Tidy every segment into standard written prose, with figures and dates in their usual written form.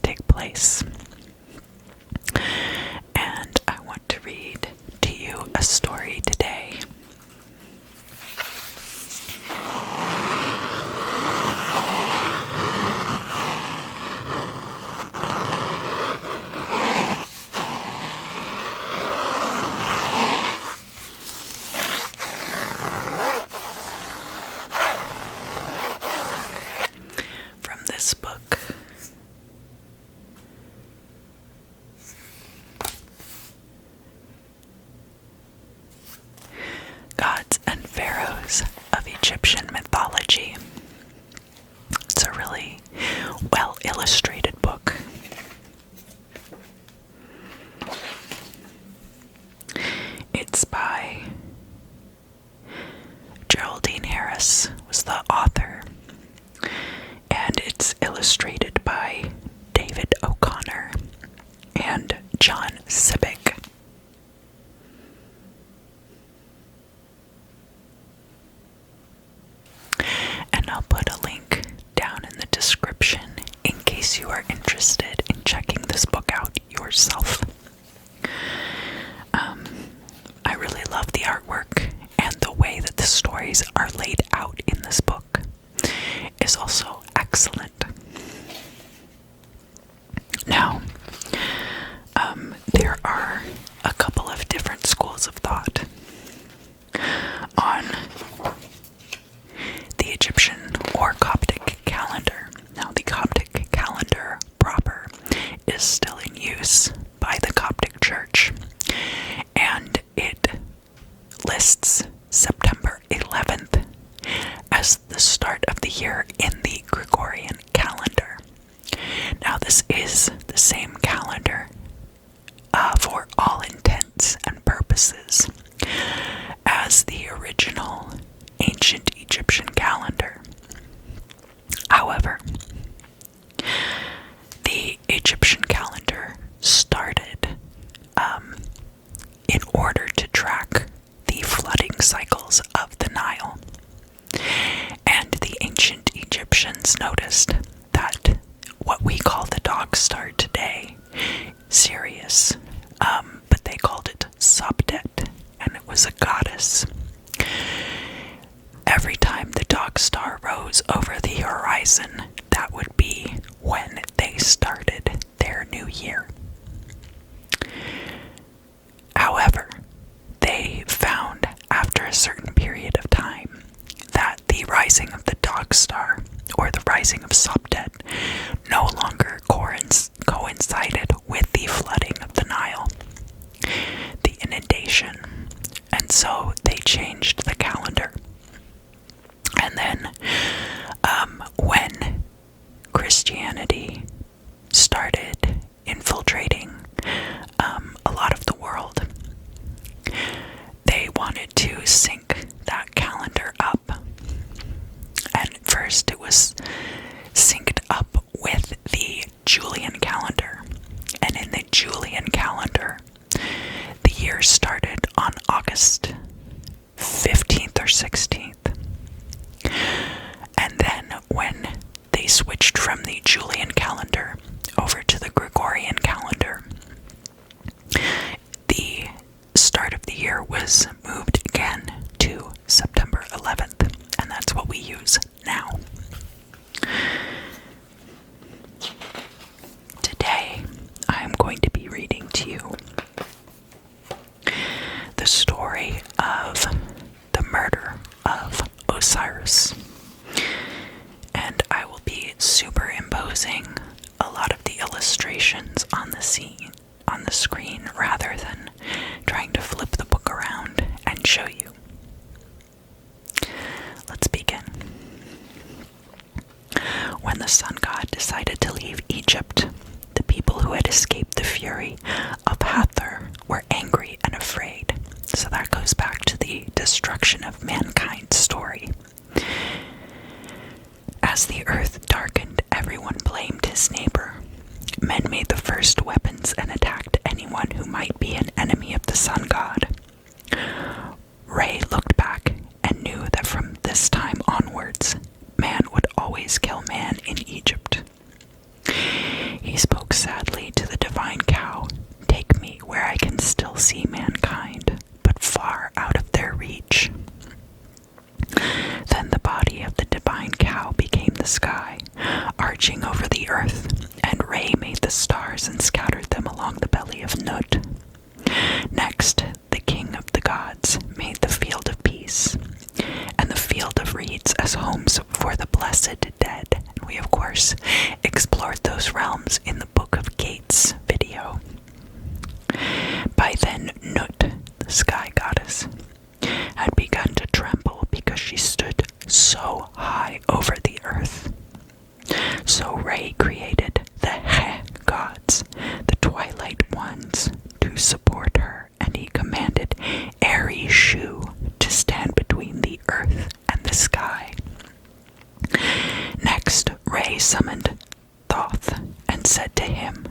stories take place. And I want to read to you a story today. From this book, Gods and Pharaohs of Egyptian Mythology. It's a really well-illustrated book. It's by Geraldine was the author, and it's illustrated by David O'Connor and John Sibick. And I'll put a link down in the description in case you are interested in checking this book out yourself. I really love the artwork, and the way that the stories are laid out in this book is also excellent. Now, there are a couple of different schools of thought on the Egyptian or Coptic calendar. Now, the Coptic calendar proper is still in use by the Coptic Church, and it lists September 11th as the start of the year in the Gregorian calendar. Now, this is the same calendar for all intents and purposes as the original ancient Egyptian calendar. However, the Egyptian calendar started in order to track the flooding cycles of the Nile. And the ancient Egyptians noticed that what we call the dog star today, Sirius, but they called it Sobdet, and it was a goddess. Every time the dog star rose over the horizon, that would be when they started their new year. However, they found after a certain period of time that the rising of the dog star, or the rising of Sobdet, no longer coincided with the flooding of the Nile, the inundation, and so they changed the calendar. And then, when Christianity started infiltrating a lot of the world, they wanted to sync that calendar up. And first it was synced up with the Julian calendar. And in the Julian calendar, the year started on August 15th or 16th. And then when they switched from the Julian calendar over to the Gregorian calendar, the start of the year was moved again to September 11th, and that's what we use now. Today, I am going to be reading to you the story of the murder of Osiris. And I will be superimposing a lot of the illustrations on the screen rather than trying to flip the book around and show you. Let's begin. When the sun god decided to leave Egypt, the people who had escaped the fury of Hathor were angry and afraid. So that goes back to the destruction of mankind story. As the earth darkened, everyone blamed his neighbor. Men made the first weapons and attacked anyone who might be an enemy of the sun god. Re looked back and knew that from this time onwards, man would always kill man in Egypt. He spoke divine cow, take me where I can still see mankind, but far out of their reach. Then the body of the divine cow became the sky, arching over the earth, and Re made the stars and scattered them along the belly of Nut. Next, the king of the gods made the field of peace, and the field of reeds as homes for the blessed dead. And we, of course, explored those realms in the Book of Gates video. By then, Nut, the sky goddess, had begun to tremble because she stood so high over the earth. So Re created the He gods, the twilight ones, to support her, and he commanded Airy Shu to stand between the earth and the sky. Next, Re summoned Thoth and said to him,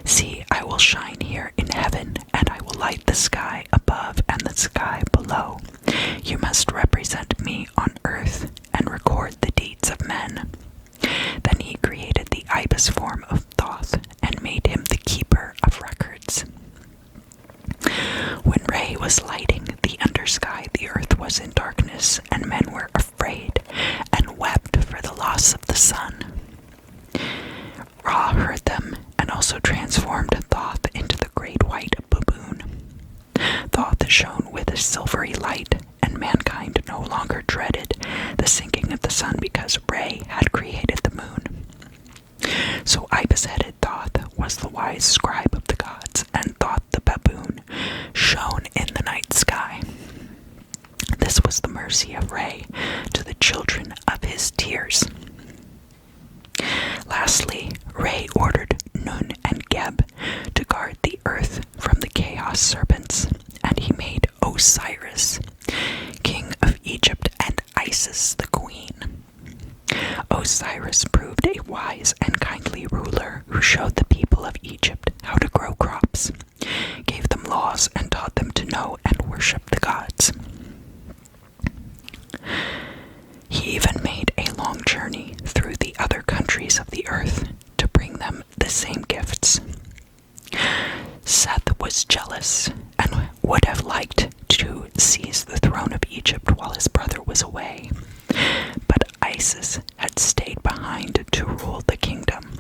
"See, I will shine here in heaven, and I will light the sky above and the sky below. You must represent me on earth and record the deeds of men." Then he created the ibis form of Thoth and made him the keeper of records. When Re was lighting the undersky, the earth was in darkness, and men were afraid and wept for the loss of the sun. Ra heard them and also transformed Thoth into the great white baboon. Thoth shone with a silvery light, and mankind no longer dreaded the sinking of the sun because Re had created the moon. So ibis-headed Thoth was the wise scribe of the gods, and Thoth the baboon shone in the night sky. This was the mercy of Re to the children of his tears. Lastly, Re ordered Nun and Geb to guard the earth from the chaos serpents, and he made Osiris, king of Egypt, and Isis, the queen. Osiris proved a wise and kindly ruler who showed the people of Egypt how to grow crops, gave them laws, and taught them to know and worship the gods. He even made a long journey through the other countries of the earth to bring them the same gifts. Seth was jealous and would have liked to seize the throne of Egypt while his brother was away, but Isis had stayed behind to rule the kingdom.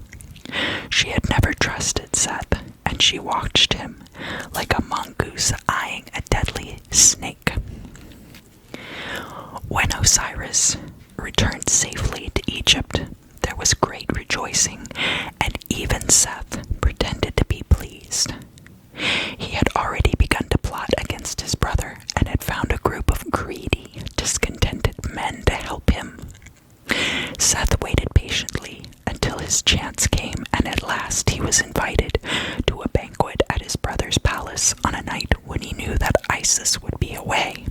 She had never trusted Seth, and she watched him like a mongoose eyeing a deadly snake. When Osiris returned safely to Egypt, there was great rejoicing, and even Seth pretended to be pleased. He had already begun to plot against his brother and had found a group of greedy, discontented men to help him. Seth waited patiently until his chance came, and at last he was invited to a banquet at his brother's palace on a night when he knew that Isis would be away.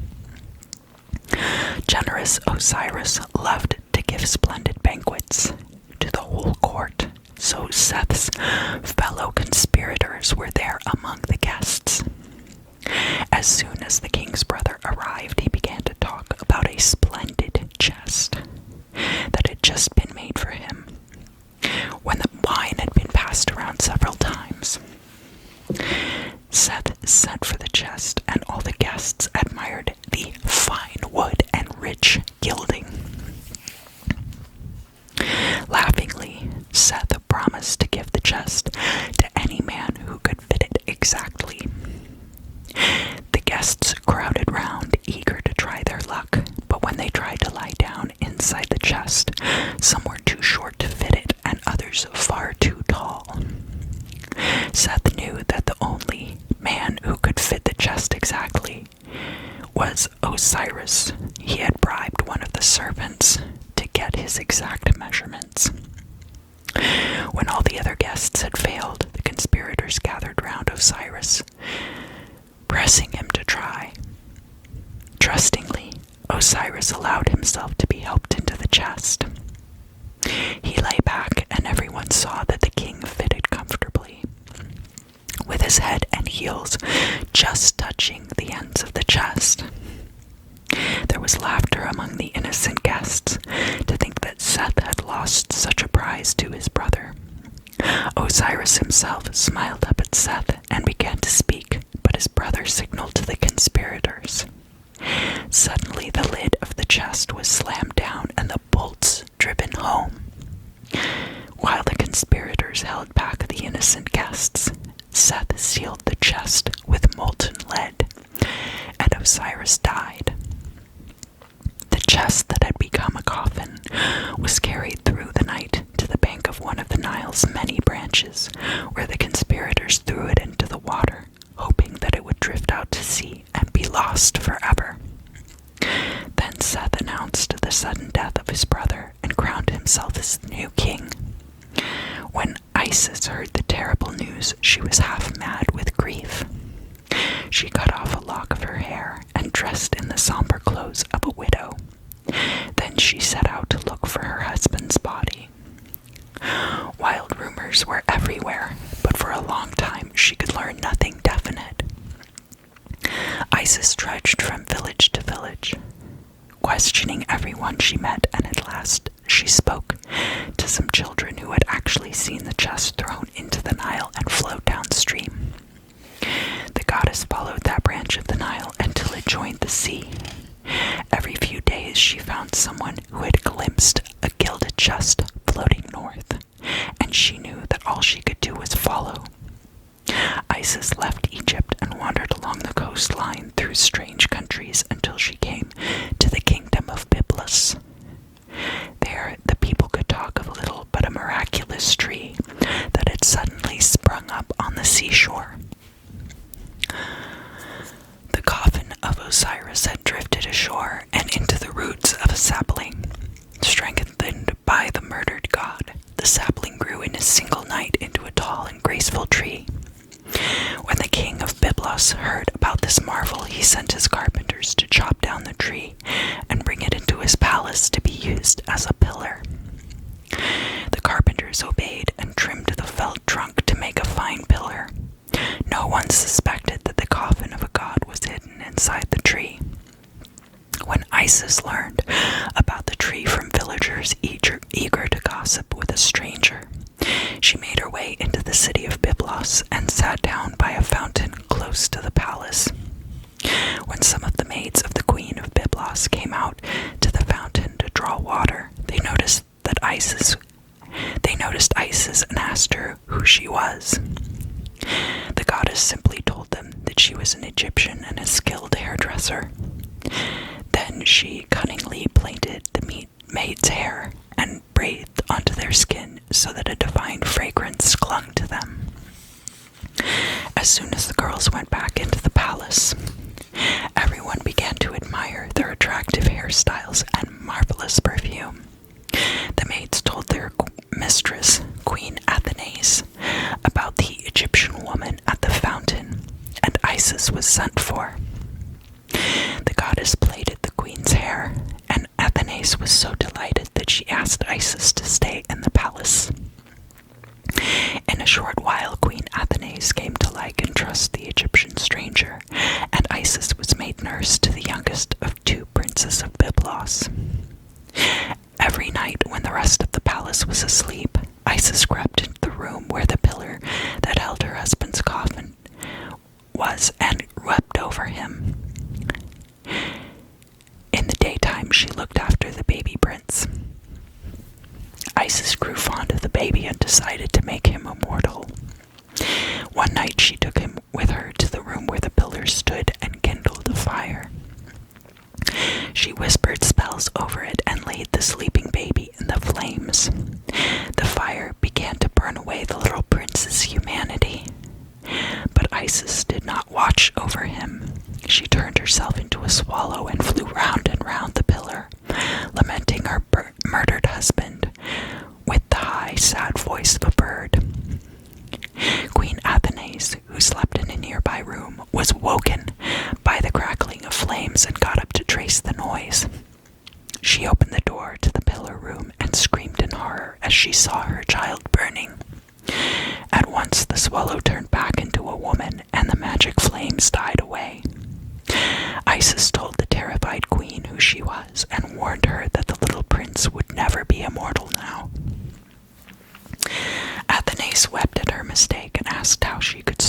Generous Osiris loved to give splendid banquets to the whole court, so Seth's fellow conspirators were there among the guests. As soon as the king's brother arrived, he began to talk about a splendid chest that had just been made for him. When the wine had been passed around several times, Seth sent for the chest, and all the guests admired the fine wood and rich gilding. Laughingly, Seth promised to give the chest to any man who could fit it exactly. The guests crowded round, eager to try their luck, but when they tried to lie down inside the chest, some were too short to fit it, and others far too tall. Seth knew that the only man who could fit the chest exactly was Osiris. He had bribed one of the servants to get his exact measurements. When all the other guests had failed, the conspirators gathered round Osiris, pressing him to try. Trustingly, Osiris allowed himself to be helped into the chest. He lay back, and everyone saw that the king fitted comfortably, with his head and heels just touching the ends of the chest. There was laughter among the innocent guests to think that Seth had lost such a prize to his brother. Osiris himself smiled up at Seth and began to speak, but his brother signaled to the conspirators. Suddenly the lid of the chest was slammed down and the bolts driven home. While the conspirators held back the innocent guests, Seth sealed the chest with molten lead, and Osiris died. The chest that had become a coffin was carried through the night to the bank of one of the Nile's many branches, where the conspirators threw it into the water, hoping that it would drift out to sea and be lost forever. Then Seth announced the sudden death of his brother and crowned himself as the new king. When Isis heard the terrible news, she was half mad with grief. She cut off a lock of her hair and dressed in the somber clothes of a widow. Then she set out to look for her husband's body. Wild rumors were everywhere, but for a long time she could learn nothing definite. Isis trudged from village to village, questioning everyone she met, and at last she spoke to some children who had actually seen the chest thrown into the Nile and float downstream. The goddess followed that branch of the Nile until it joined the sea. Every few days she found someone who had glimpsed a gilded chest floating north, and she knew that all she could do was follow. Isis left Egypt and wandered along the coastline through strange countries until she came to the kingdom of Byblus. There, the people could talk of little but a miraculous tree that had suddenly sprung up on the seashore. The coffin of Osiris had drifted ashore and into the roots of a sapling. Strengthened by the murdered god, the sapling grew in a single night into a tall and graceful tree. When the king of Byblus heard about this marvel, he sent his carpenters to chop down the tree and bring it into his palace to be used as a pillar. The carpenters obeyed and trimmed the felled trunk to make a fine pillar. No one suspected that the coffin of a god was hidden inside the tree. When Isis learned about the tree from villagers eager to gossip with a stranger, she made her way into the city of Byblus and sat down by a fountain close to the palace. When some of the maids of the queen of Byblus came out to the fountain to draw water, they noticed Isis and asked her who she was. The goddess simply told them that she was an Egyptian and a skilled hairdresser. Then she cunningly plaited the maid's hair and breathed onto their skin so that a divine fragrance clung to them. As soon as the girls went back into the palace, everyone began to admire their attractive hairstyles and marvelous perfume. The maids told their mistress, Queen Athenais, about the Egyptian woman at the fountain, and Isis was sent for. The goddess plaited the queen's hair, and Athenais was so delighted that she asked Isis to stay in the palace. In a short while, Queen Athenais came to like and trust the Egyptian stranger, and Isis was made nurse to the youngest of two princes of Byblus. Every night, when the rest of the palace was asleep, Isis crept into the room where the pillar that held her husband's coffin was and wept over him. In the daytime, she looked after the baby prince. Isis grew fond of the baby and decided to make him immortal. One night, she took him with her to the room where the pillar stood and kindled a fire. She whispered spells over it and laid the sleeping baby in the flames. The fire began to burn away the little prince's humanity. But Isis did not watch over him. She turned herself into a swallow and flew round and round the pillar, lamenting her murdered husband with the high, sad voice of a bird. Queen Athenais, who slept in a nearby room, was woken by the crackling of flames and got up to trace the noise. She opened the door to the pillar room and screamed in horror as she saw her child burning. At once the swallow turned back into a woman and the magic flames died away. Isis told the terrified queen who she was and warned her that the little prince would never be immortal now. Athenais wept at her mistake and asked how she could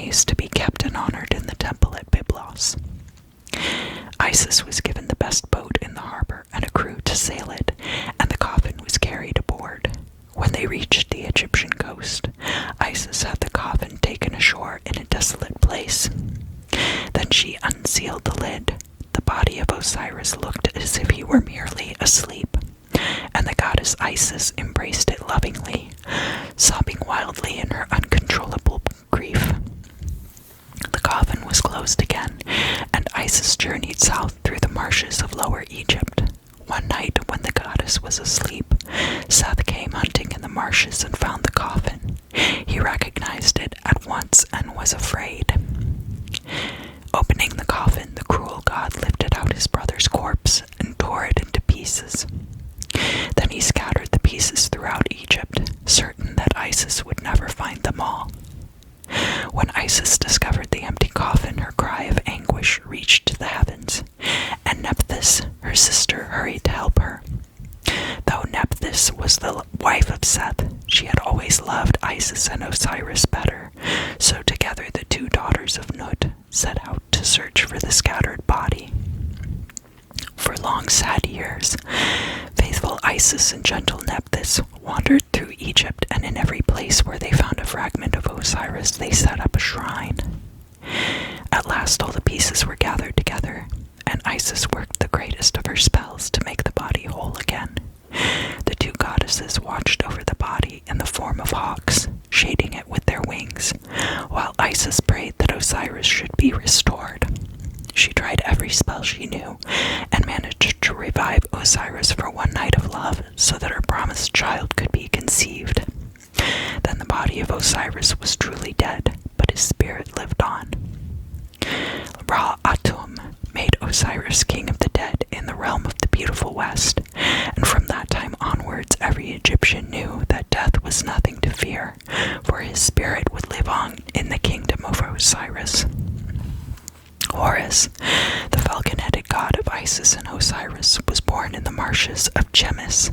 ceremonies to be kept and honored in the temple at Byblos. Isis was given the best boat in the harbor and a crew to sail it, and the coffin was carried aboard. When they reached the Egyptian coast, Isis had the coffin taken ashore in a desolate place. Then she unsealed the lid. The body of Osiris looked as if he were merely asleep, and the goddess Isis embraced it lovingly, sobbing wildly in her uncontrollable grief. The coffin was closed again, and Isis journeyed south through the marshes of Lower Egypt. One night, when the goddess was asleep, Seth came hunting in the marshes and found the coffin. He recognized it at once and was afraid. Opening the coffin, the cruel god lifted out his brother's corpse and tore it into pieces. Then he scattered the pieces throughout Egypt, certain that Isis would never find them all. When Isis discovered the empty coffin, her cry of anguish reached the heavens, and Nephthys, her sister, hurried to help her. Though Nephthys was the wife of Seth, she had always loved Isis and Osiris better, so together the two daughters of Nut set out to search for the scattered body. For long sad years, faithful Isis and gentle Nephthys wandered through Egypt, and in every place where they found a fragment of Osiris, they set up a shrine. At last all the pieces were gathered together, and Isis worked the greatest of her spells to make the body whole again. The two goddesses watched over the body in the form of hawks, shading it with their wings, while Isis prayed that Osiris should be restored. She tried every spell she knew, and managed to revive Osiris for one night of love so that her promised child could be conceived. Then the body of Osiris was truly dead, but his spirit lived on. Ra-Atum made Osiris king of the dead in the realm of the beautiful West, and from that time onwards every Egyptian knew that death was nothing to fear, for his spirit would live on in the kingdom of Osiris. Horus, the falcon-headed god of Isis and Osiris, was born in the marshes of Chemis,